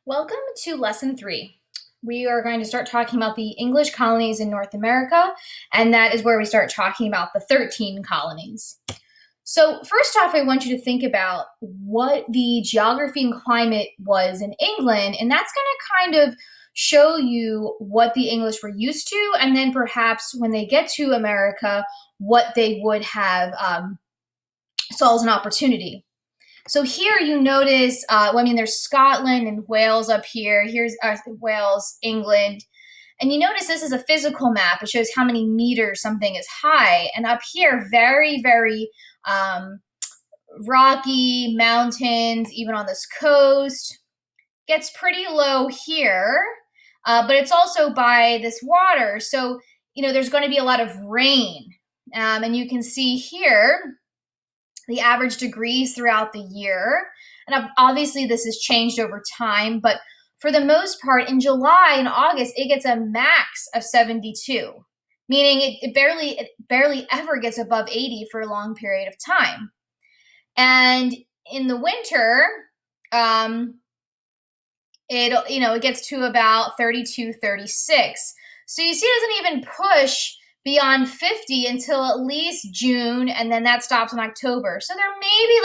Welcome to Lesson 3. We are going to start talking about the English colonies in North America, and that is where we start talking about the 13 colonies. So first off, I want you to think about what the geography and climate was in England, and that's going to kind of show you what the English were used to, and then perhaps when they get to America, what they would have saw as an opportunity. So here you notice, there's Scotland and Wales up here. Here's Wales, England. And you notice this is a physical map. It shows how many meters something is high. And up here, very, very rocky mountains, even on this coast. Gets pretty low here, but it's also by this water. So, there's going to be a lot of rain. And you can see here, the average degrees throughout the year. And obviously this has changed over time, but for the most part, in July and August, it gets a max of 72, meaning it barely ever gets above 80 for a long period of time. And in the winter, it gets to about 32, 36. So you see, it doesn't even push beyond 50 until at least June, and then that stops in October. So there may be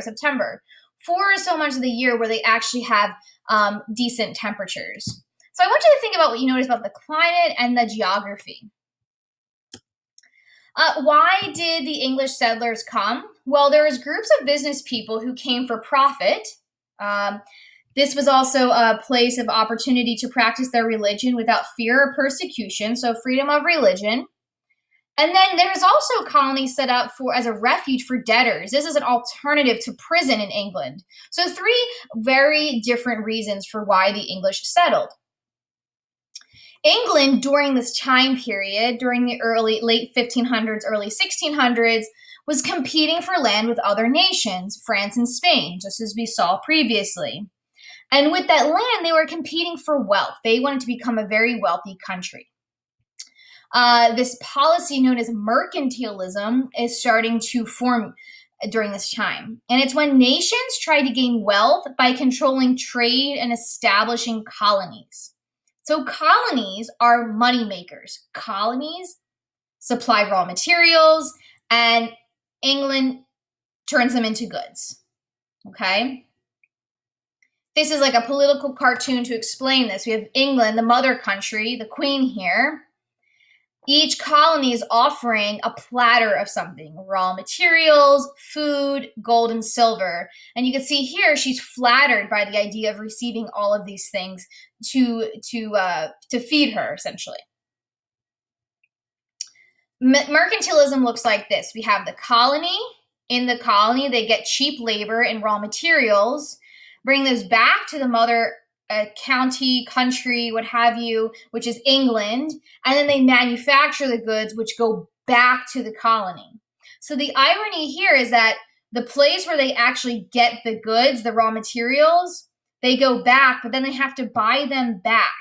September, 4 or so months of the year where they actually have decent temperatures. So I want you to think about what you notice about the climate and the geography. Why did the English settlers come? Well, there was groups of business people who came for profit. This was also a place of opportunity to practice their religion without fear of persecution, so freedom of religion. And then there's also colonies set up as a refuge for debtors. This is an alternative to prison in England. So 3 very different reasons for why the English settled. England, during this time period, during the late 1500s, early 1600s, was competing for land with other nations, France and Spain, just as we saw previously. And with that land, they were competing for wealth. They wanted to become a very wealthy country. This policy known as mercantilism is starting to form during this time. And it's when nations try to gain wealth by controlling trade and establishing colonies. So colonies are money makers. Colonies supply raw materials, and England turns them into goods. Okay? This is like a political cartoon to explain this. We have England, the mother country, the queen here. Each colony is offering a platter of something, raw materials, food, gold, and silver. And you can see here she's flattered by the idea of receiving all of these things to feed her, essentially. Mercantilism looks like this. We have the colony. In the colony, they get cheap labor and raw materials, bring those back to the mother county, country, what have you, which is England, and then they manufacture the goods, which go back to the colony. So the irony here is that the place where they actually get the goods, the raw materials, they go back, but then they have to buy them back.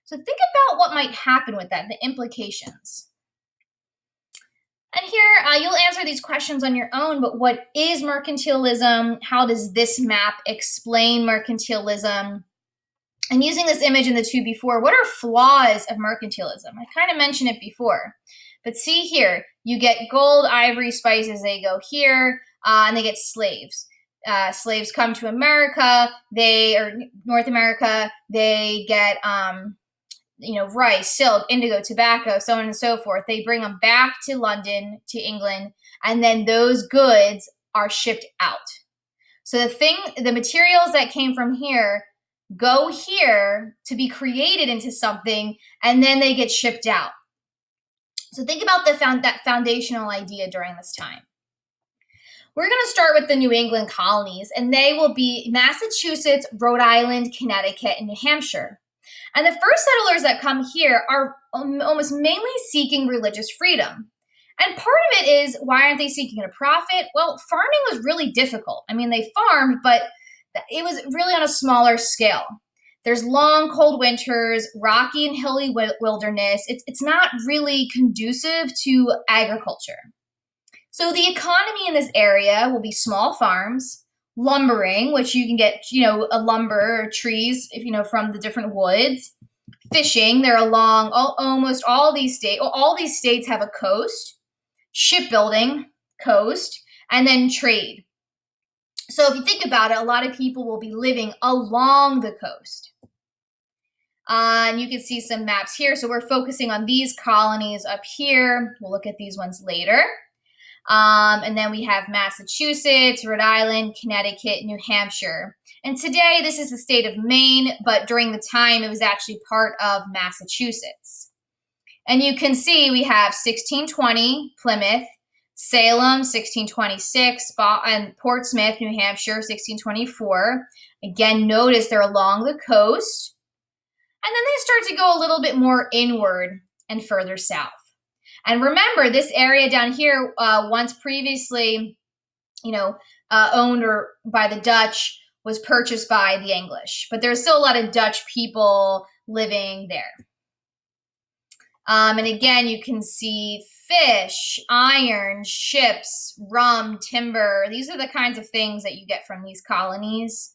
So think about what might happen with that, the implications. And here, you'll answer these questions on your own, but what is mercantilism? How does this map explain mercantilism? And using this image in the 2 before, what are flaws of mercantilism? I kind of mentioned it before, but see here, you get gold, ivory, spices, they go here, and they get slaves. Slaves come to America, North America, they get rice, silk, indigo, tobacco, so on and so forth. They bring them back to London, to England, and then those goods are shipped out. So the materials that came from here go here to be created into something, and then they get shipped out. So think about that foundational idea during this time. We're going to start with the New England colonies, and they will be Massachusetts, Rhode Island, Connecticut, and New Hampshire. And the first settlers that come here are almost mainly seeking religious freedom. And part of it is, why aren't they seeking a profit? Well, farming was really difficult. They farmed, but it was really on a smaller scale. There's long, cold winters, rocky and hilly wilderness. It's not really conducive to agriculture. So the economy in this area will be small farms, lumbering, which you can get, a lumber or trees, from the different woods. Fishing, they're along almost all these states. All these states have a coast. Shipbuilding, coast, and then trade. So if you think about it, a lot of people will be living along the coast. And you can see some maps here. So we're focusing on these colonies up here. We'll look at these ones later. And then we have Massachusetts, Rhode Island, Connecticut, New Hampshire. And today this is the state of Maine, but during the time it was actually part of Massachusetts. And you can see we have 1620, Plymouth, Salem, 1626, and Portsmouth, New Hampshire, 1624. Again, notice they're along the coast. And then they start to go a little bit more inward and further south. And remember, this area down here, once previously, owned or by the Dutch, was purchased by the English. But there's still a lot of Dutch people living there. And again, you can see fish, iron, ships, rum, timber. These are the kinds of things that you get from these colonies.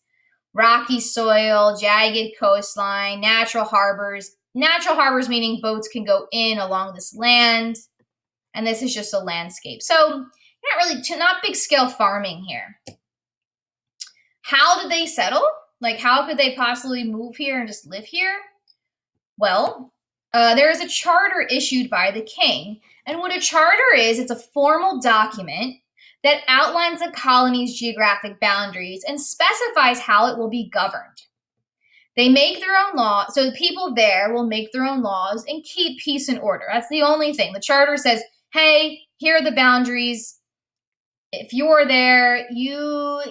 Rocky soil, jagged coastline, natural harbors. Natural harbors meaning boats can go in along this land. And this is just a landscape. So not big scale farming here. How did they settle? Like, how could they possibly move here and just live here? Well, there is a charter issued by the king. And what a charter is, it's a formal document that outlines the colony's geographic boundaries and specifies how it will be governed. They make their own law, so the people there will make their own laws and keep peace and order. That's the only thing. The charter says, hey, here are the boundaries. If you're there, you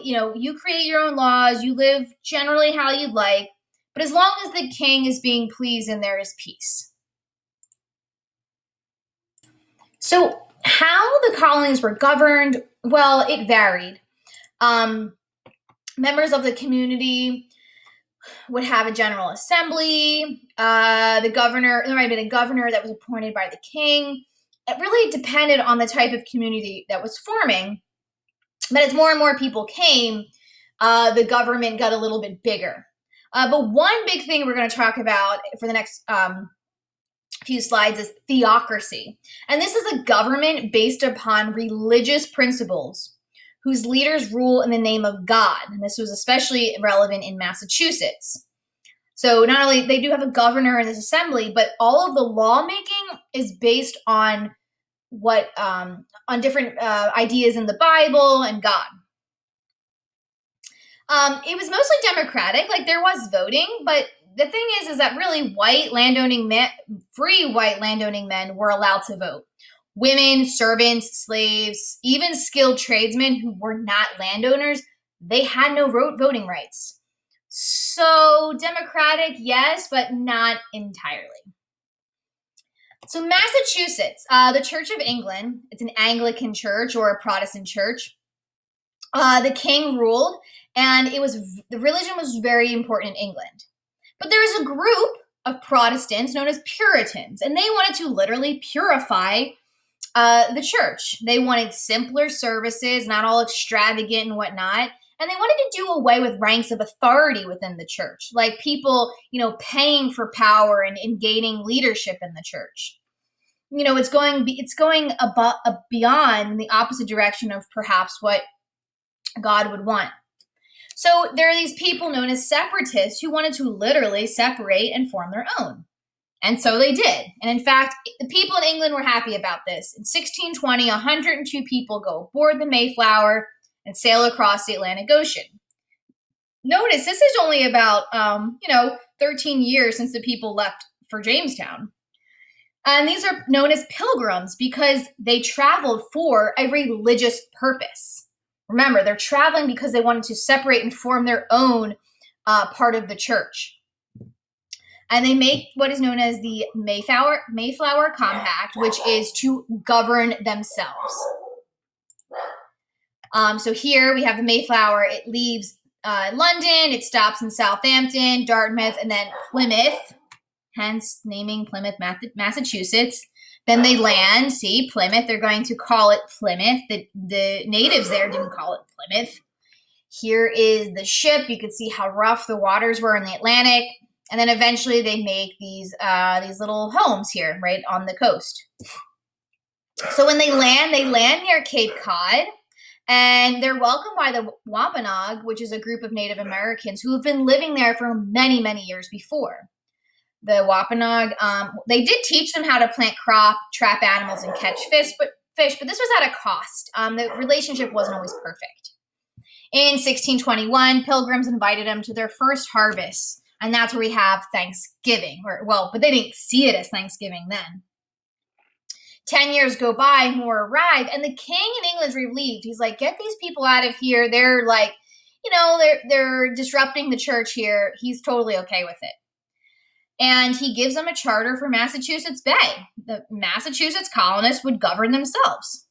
create your own laws, you live generally how you'd like, but as long as the king is being pleased and there is peace. So how the colonies were governed, well, it varied. Members of the community would have a general assembly. There might have been a governor that was appointed by the king. It really depended on the type of community that was forming. But as more and more people came, the government got a little bit bigger. But one big thing we're going to talk about for the next few slides is theocracy. And this is a government based upon religious principles whose leaders rule in the name of God. And this was especially relevant in Massachusetts. So not only they do have a governor in this assembly, but all of the lawmaking is based on on different ideas in the Bible and God. It was mostly democratic, like there was voting, but the thing is that really free white landowning men were allowed to vote. Women, servants, slaves, even skilled tradesmen who were not landowners, they had no voting rights. So democratic, yes, but not entirely. So Massachusetts, the Church of England, it's an Anglican church or a Protestant church. The king ruled, and the religion was very important in England. But there was a group of Protestants known as Puritans, and they wanted to literally purify the church. They wanted simpler services, not all extravagant and whatnot. And they wanted to do away with ranks of authority within the church, like people, paying for power and gaining leadership in the church. It's going beyond the opposite direction of perhaps what God would want. So there are these people known as separatists who wanted to literally separate and form their own. And so they did. And in fact, the people in England were happy about this. In 1620, 102 people go aboard the Mayflower and sail across the Atlantic Ocean. Notice this is only about 13 years since the people left for Jamestown. And these are known as pilgrims because they traveled for a religious purpose. Remember, they're traveling because they wanted to separate and form their own part of the church. And they make what is known as the Mayflower Compact, which is to govern themselves. So here we have the Mayflower. It leaves London, it stops in Southampton, Dartmouth, and then Plymouth, hence naming Plymouth, Massachusetts. Then they land, see, Plymouth, they're going to call it Plymouth. The natives there didn't call it Plymouth. Here is the ship. You could see how rough the waters were in the Atlantic. And then eventually they make these little homes here, right on the coast. So when they land near Cape Cod, and they're welcomed by the Wampanoag, which is a group of Native Americans who have been living there for many, many years before. The Wampanoag, they did teach them how to plant crop, trap animals, and catch fish, but this was at a cost. The relationship wasn't always perfect. In 1621, Pilgrims invited them to their first harvest, and that's where we have Thanksgiving. But they didn't see it as Thanksgiving then. 10 years go by, more arrive, and the king in England's relieved. He's like, get these people out of here. They're like, they're disrupting the church here. He's totally okay with it. And he gives them a charter for Massachusetts Bay. The Massachusetts colonists would govern themselves.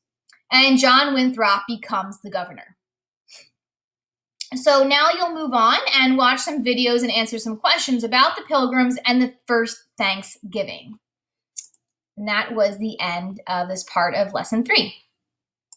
And John Winthrop becomes the governor. So now you'll move on and watch some videos and answer some questions about the Pilgrims and the first Thanksgiving. And that was the end of this part of Lesson 3.